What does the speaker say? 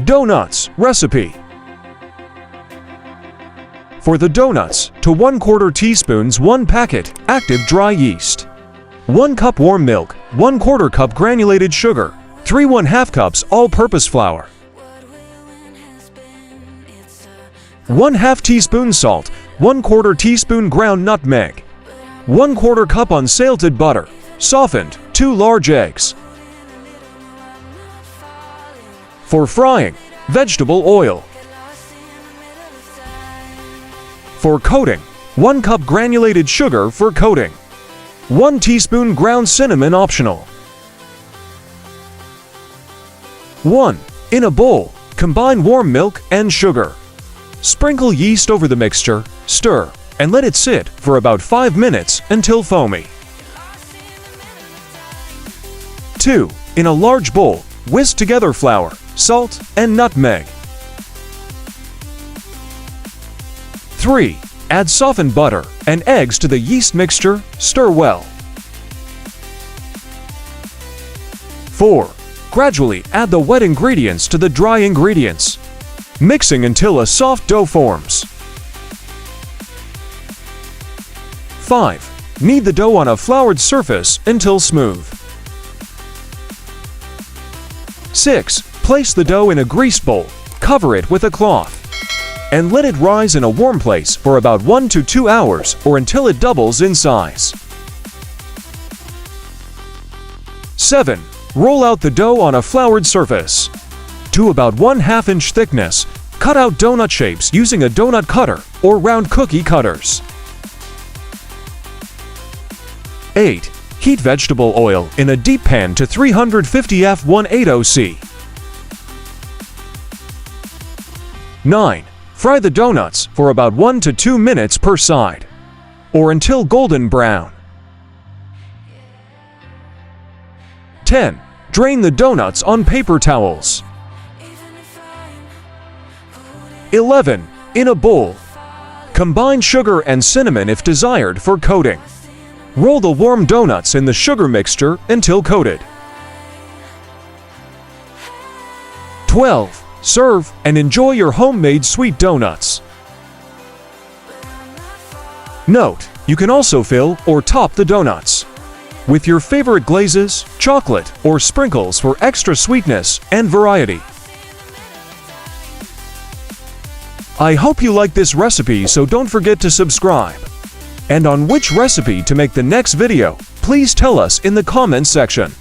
Doughnuts recipe. For the doughnuts, to 1/4 teaspoons 1 packet active dry yeast, 1 cup warm milk, 1/4 cup granulated sugar, 3 1/2 cups all-purpose flour, 1/2 teaspoon salt, 1/4 teaspoon ground nutmeg, 1/4 cup unsalted butter, softened, 2 large eggs. For frying, vegetable oil. For coating, 1 cup granulated sugar for coating, 1 teaspoon ground cinnamon optional. 1. In a bowl, combine warm milk and sugar. Sprinkle yeast over the mixture, stir, and let it sit for about 5 minutes until foamy. 2. In a large bowl, whisk together flour, salt, and nutmeg. 3. Add softened butter and eggs to the yeast mixture, stir well. 4. Gradually add the wet ingredients to the dry ingredients, mixing until a soft dough forms. 5. Knead the dough on a floured surface until smooth. 6. Place the dough in a greased bowl, cover it with a cloth, and let it rise in a warm place for about 1 to 2 hours or until it doubles in size. 7. Roll out the dough on a floured surface. To about 1/2 inch thickness, cut out donut shapes using a donut cutter or round cookie cutters. 8. Heat vegetable oil in a deep pan to 350 F 180 C. 9. Fry the doughnuts for about 1 to 2 minutes per side, or until golden brown. 10. Drain the doughnuts on paper towels. 11. In a bowl, combine sugar and cinnamon if desired for coating. Roll the warm doughnuts in the sugar mixture until coated. 12. Serve and enjoy your homemade sweet doughnuts. Note: you can also fill or top the doughnuts with your favorite glazes, chocolate, or sprinkles for extra sweetness and variety. I hope you like this recipe, so don't forget to subscribe. And on which recipe to make the next video, please tell us in the comments section.